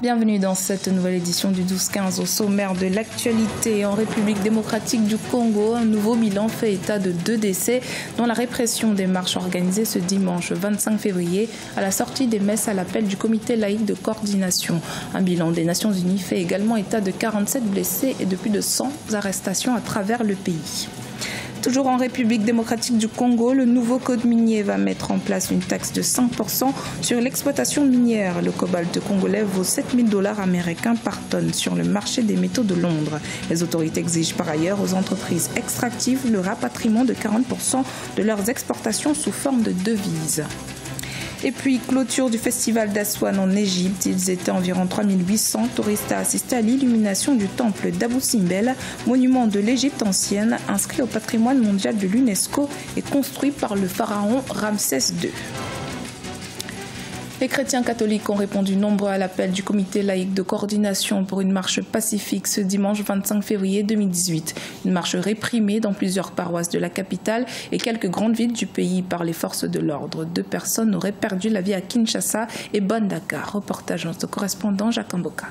Bienvenue dans cette nouvelle édition du 12-15 au sommaire de l'actualité. En République démocratique du Congo, un nouveau bilan fait état de 2 décès dans la répression des marches organisées ce dimanche 25 février à la sortie des messes à l'appel du comité laïque de coordination. Un bilan des Nations Unies fait également état de 47 blessés et de plus de 100 arrestations à travers le pays. Toujours en République démocratique du Congo, le nouveau code minier va mettre en place une taxe de 5% sur l'exploitation minière. Le cobalt congolais vaut 7 000 $ américains par tonne sur le marché des métaux de Londres. Les autorités exigent par ailleurs aux entreprises extractives le rapatriement de 40% de leurs exportations sous forme de devises. Et puis, clôture du festival d'Aswan en Égypte. Ils étaient environ 3800 touristes à assister à l'illumination du temple d'Abou Simbel, monument de l'Égypte ancienne, inscrit au patrimoine mondial de l'UNESCO et construit par le pharaon Ramsès II. Les chrétiens catholiques ont répondu nombreux à l'appel du comité laïque de coordination pour une marche pacifique ce dimanche 25 février 2018. Une marche réprimée dans plusieurs paroisses de la capitale et quelques grandes villes du pays par les forces de l'ordre. 2 personnes auraient perdu la vie à Kinshasa et Bandaka. Reportage de notre correspondant Jacques Mboka.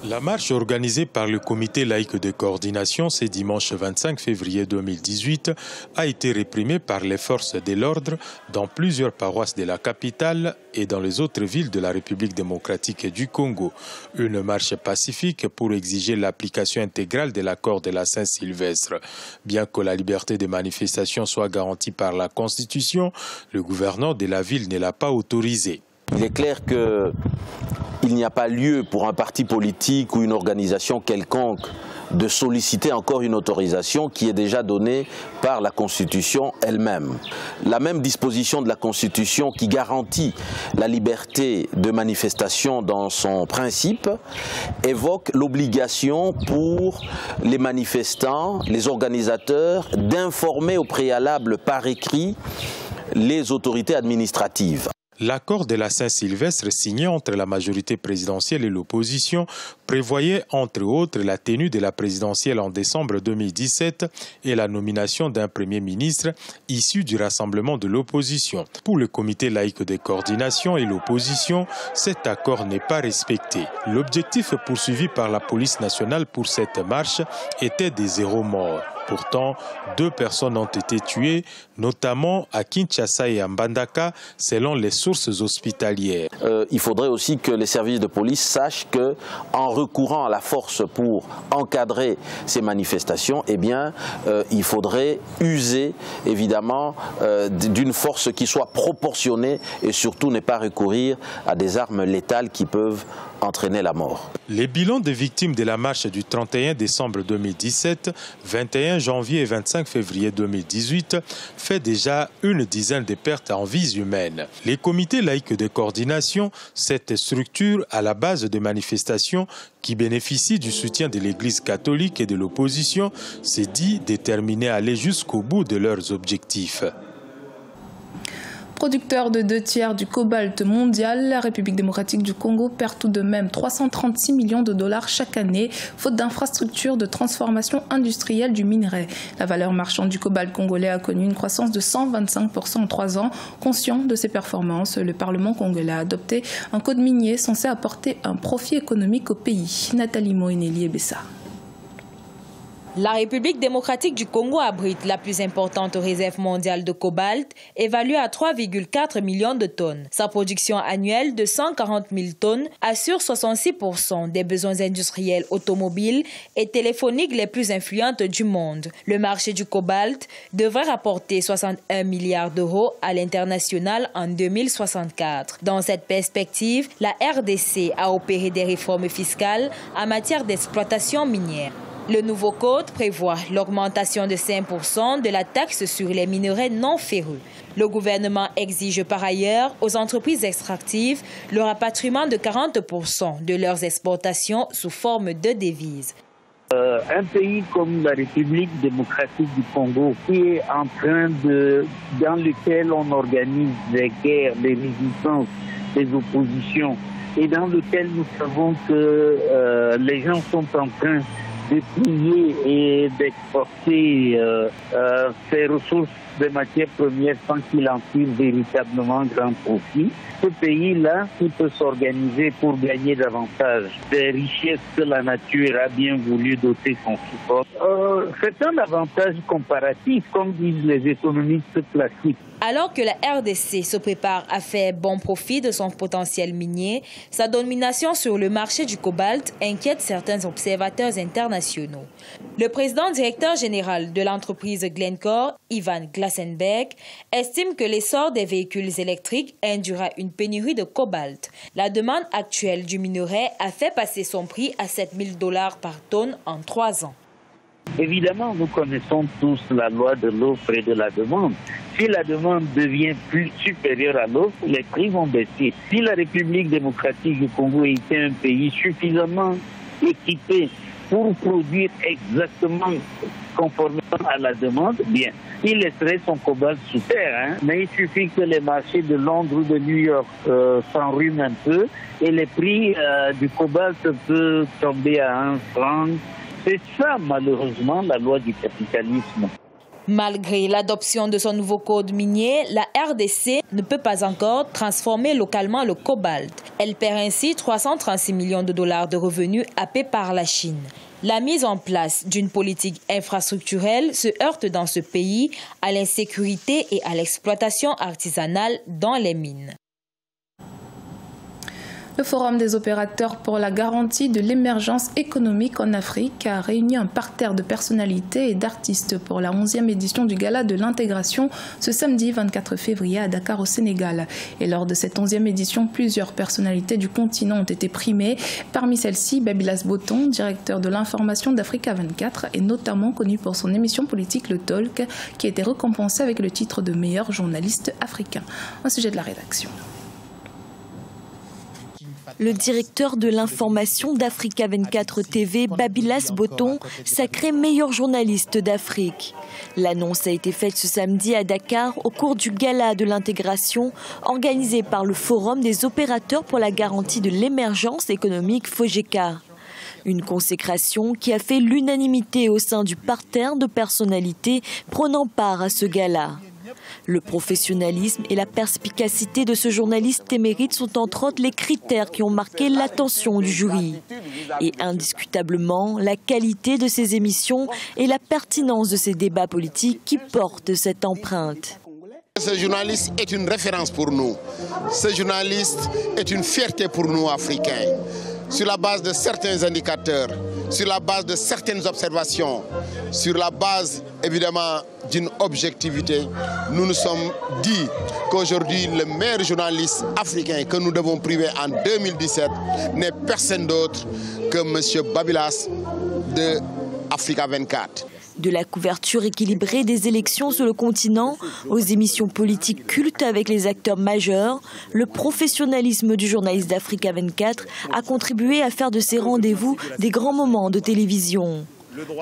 La marche organisée par le comité laïque de coordination ce dimanche 25 février 2018 a été réprimée par les forces de l'ordre dans plusieurs paroisses de la capitale et dans les autres villes de la République démocratique du Congo. Une marche pacifique pour exiger l'application intégrale de l'accord de la Saint-Sylvestre. Bien que la liberté de manifestation soit garantie par la Constitution, le gouverneur de la ville ne l'a pas autorisée. Il est clair qu'il n'y a pas lieu pour un parti politique ou une organisation quelconque de solliciter encore une autorisation qui est déjà donnée par la Constitution elle-même. La même disposition de la Constitution qui garantit la liberté de manifestation dans son principe évoque l'obligation pour les manifestants, les organisateurs, d'informer au préalable par écrit les autorités administratives. L'accord de la Saint-Sylvestre signé entre la majorité présidentielle et l'opposition prévoyait entre autres la tenue de la présidentielle en décembre 2017 et la nomination d'un premier ministre issu du rassemblement de l'opposition. Pour le comité laïque de coordination et l'opposition, cet accord n'est pas respecté. L'objectif poursuivi par la police nationale pour cette marche était des 0 morts. Pourtant, 2 personnes ont été tuées, notamment à Kinshasa et à Mbandaka, selon les sources hospitalières. Il faudrait aussi que les services de police sachent qu'en recourant à la force pour encadrer ces manifestations, eh bien, il faudrait user évidemment d'une force qui soit proportionnée et surtout ne pas recourir à des armes létales qui peuvent entraîner la mort. Les bilans des victimes de la marche du 31 décembre 2017, 21 janvier et 25 février 2018 fait déjà une dizaine de pertes en vies humaines. Les comités laïques de coordination, cette structure à la base des manifestations qui bénéficie du soutien de l'Église catholique et de l'opposition, s'est dit déterminé à aller jusqu'au bout de leurs objectifs. Producteur de 2/3 du cobalt mondial, la République démocratique du Congo perd tout de même 336 millions de dollars chaque année, faute d'infrastructures de transformation industrielle du minerai. La valeur marchande du cobalt congolais a connu une croissance de 125% en 3 ans. Conscient de ses performances, le Parlement congolais a adopté un code minier censé apporter un profit économique au pays. Nathalie Moeneli-Ebessa. La République démocratique du Congo abrite la plus importante réserve mondiale de cobalt, évaluée à 3,4 millions de tonnes. Sa production annuelle de 140 000 tonnes assure 66% des besoins industriels, automobiles et téléphoniques les plus influentes du monde. Le marché du cobalt devrait rapporter 61 milliards d'euros à l'international en 2064. Dans cette perspective, la RDC a opéré des réformes fiscales en matière d'exploitation minière. Le nouveau code prévoit l'augmentation de 5% de la taxe sur les minerais non ferreux. Le gouvernement exige par ailleurs aux entreprises extractives le rapatriement de 40% de leurs exportations sous forme de devises. Un pays comme la République démocratique du Congo, qui est en train dans lequel on organise des guerres, des résistances, des oppositions, et dans lequel nous savons que les gens sont en train dépouiller et d'exporter ses ressources de matières premières sans qu'il en tire véritablement grand profit. Ce pays-là, qui peut s'organiser pour gagner davantage des richesses que la nature a bien voulu doter son support, c'est un avantage comparatif, comme disent les économistes classiques. Alors que la RDC se prépare à faire bon profit de son potentiel minier, sa domination sur le marché du cobalt inquiète certains observateurs internationaux. Le président directeur général de l'entreprise Glencore, Ivan Glasenberg, estime que l'essor des véhicules électriques induira une pénurie de cobalt. La demande actuelle du minerai a fait passer son prix à $7 000 par tonne en 3 ans. Évidemment, nous connaissons tous la loi de l'offre et de la demande. Si la demande devient plus supérieure à l'offre, les prix vont baisser. Si la République démocratique du Congo était un pays suffisamment équipé pour produire exactement conformément à la demande, bien, il laisserait son cobalt sous terre. Mais il suffit que les marchés de Londres ou de New York s'enrhument un peu et les prix du cobalt peuvent tomber à 1 franc. C'est ça, malheureusement, la loi du capitalisme. Malgré l'adoption de son nouveau code minier, la RDC ne peut pas encore transformer localement le cobalt. Elle perd ainsi $336 millions de revenus happés par la Chine. La mise en place d'une politique infrastructurelle se heurte dans ce pays à l'insécurité et à l'exploitation artisanale dans les mines. Le Forum des opérateurs pour la garantie de l'émergence économique en Afrique a réuni un parterre de personnalités et d'artistes pour la 11e édition du Gala de l'intégration ce samedi 24 février à Dakar au Sénégal. Et lors de cette 11e édition, plusieurs personnalités du continent ont été primées. Parmi celles-ci, Babylas Botton, directeur de l'information d'Africa 24 et notamment connu pour son émission politique Le Talk, qui a été récompensé avec le titre de meilleur journaliste africain. Un sujet de la rédaction. Le directeur de l'information d'Africa 24 TV, Babylas Botton, sacré meilleur journaliste d'Afrique. L'annonce a été faite ce samedi à Dakar au cours du Gala de l'intégration organisé par le Forum des opérateurs pour la garantie de l'émergence économique FOGECA. Une consécration qui a fait l'unanimité au sein du parterre de personnalités prenant part à ce gala. Le professionnalisme et la perspicacité de ce journaliste émérite sont entre autres les critères qui ont marqué l'attention du jury. Et indiscutablement, la qualité de ses émissions et la pertinence de ses débats politiques qui portent cette empreinte. Ce journaliste est une référence pour nous. Ce journaliste est une fierté pour nous, Africains. Sur la base de certains indicateurs, sur la base de certaines observations, sur la base évidemment d'une objectivité, nous nous sommes dit qu'aujourd'hui le meilleur journaliste africain que nous devons priver en 2017 n'est personne d'autre que M. Babylas de Africa 24. De la couverture équilibrée des élections sur le continent aux émissions politiques cultes avec les acteurs majeurs, le professionnalisme du journaliste d'Africa 24 a contribué à faire de ces rendez-vous des grands moments de télévision.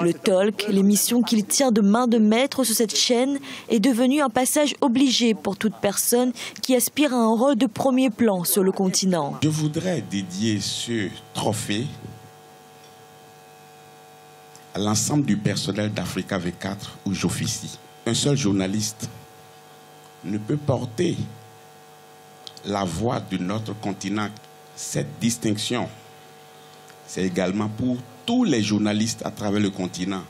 Le Talk, l'émission qu'il tient de main de maître sur cette chaîne, est devenu un passage obligé pour toute personne qui aspire à un rôle de premier plan sur le continent. Je voudrais dédier ce trophée à l'ensemble du personnel d'Africa 24 où j'officie. Un seul journaliste ne peut porter la voix de notre continent. Cette distinction, c'est également pour tous les journalistes à travers le continent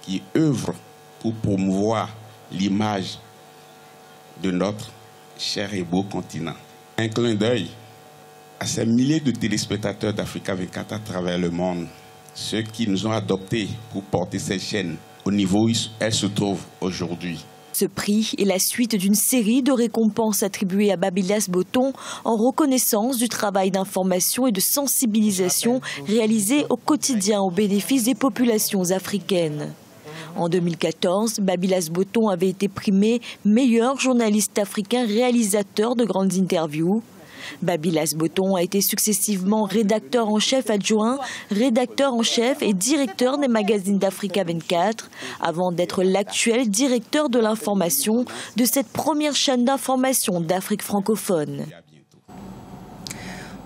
qui œuvrent pour promouvoir l'image de notre cher et beau continent. Un clin d'œil à ces milliers de téléspectateurs d'Africa 24 à travers le monde, ceux qui nous ont adoptés pour porter cette chaîne au niveau où elle se trouve aujourd'hui. Ce prix est la suite d'une série de récompenses attribuées à Babylas Botton en reconnaissance du travail d'information et de sensibilisation réalisé au quotidien au bénéfice des populations africaines. En 2014, Babylas Botton avait été primé meilleur journaliste africain réalisateur de grandes interviews. Babylas Botton a été successivement rédacteur en chef adjoint, rédacteur en chef et directeur des magazines d'Africa 24, avant d'être l'actuel directeur de l'information de cette première chaîne d'information d'Afrique francophone.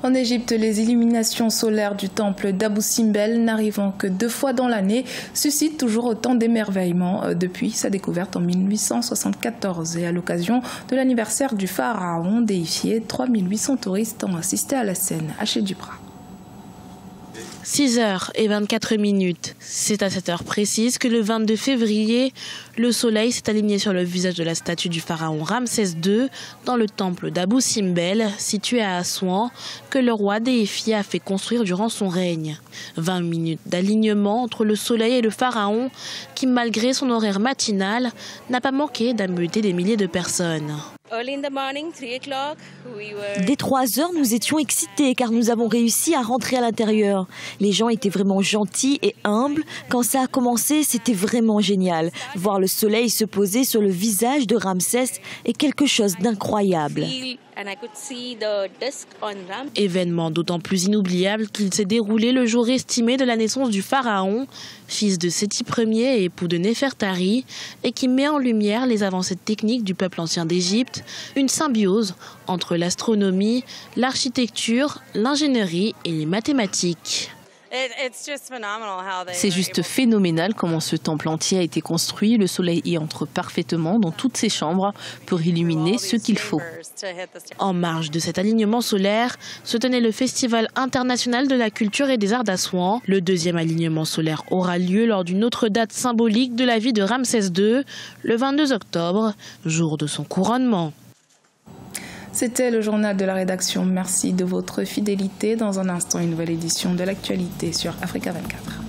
En Égypte, les illuminations solaires du temple d'Abou Simbel, n'arrivant que 2 fois dans l'année, suscitent toujours autant d'émerveillement depuis sa découverte en 1874. Et à l'occasion de l'anniversaire du pharaon déifié, 3800 touristes ont assisté à la scène. Haché Duprat. 6h24. C'est à cette heure précise que le 22 février, le soleil s'est aligné sur le visage de la statue du pharaon Ramsès II dans le temple d'Abou Simbel, situé à Assouan, que le roi déifié a fait construire durant son règne. 20 minutes d'alignement entre le soleil et le pharaon qui, malgré son horaire matinal, n'a pas manqué d'ameuter des milliers de personnes. Dès 3 heures, nous étions excités car nous avons réussi à rentrer à l'intérieur. Les gens étaient vraiment gentils et humbles. Quand ça a commencé, c'était vraiment génial. Voir le soleil se poser sur le visage de Ramsès est quelque chose d'incroyable. Événement d'autant plus inoubliable qu'il s'est déroulé le jour estimé de la naissance du pharaon, fils de Séti Ier et époux de Néfertari, et qui met en lumière les avancées techniques du peuple ancien d'Égypte, une symbiose entre l'astronomie, l'architecture, l'ingénierie et les mathématiques. C'est juste phénoménal comment ce temple entier a été construit. Le soleil y entre parfaitement dans toutes ses chambres pour illuminer ce qu'il faut. En marge de cet alignement solaire se tenait le Festival international de la culture et des arts d'Assouan. Le 2e alignement solaire aura lieu lors d'une autre date symbolique de la vie de Ramsès II, le 22 octobre, jour de son couronnement. C'était le journal de la rédaction. Merci de votre fidélité. Dans un instant, une nouvelle édition de l'actualité sur Africa 24.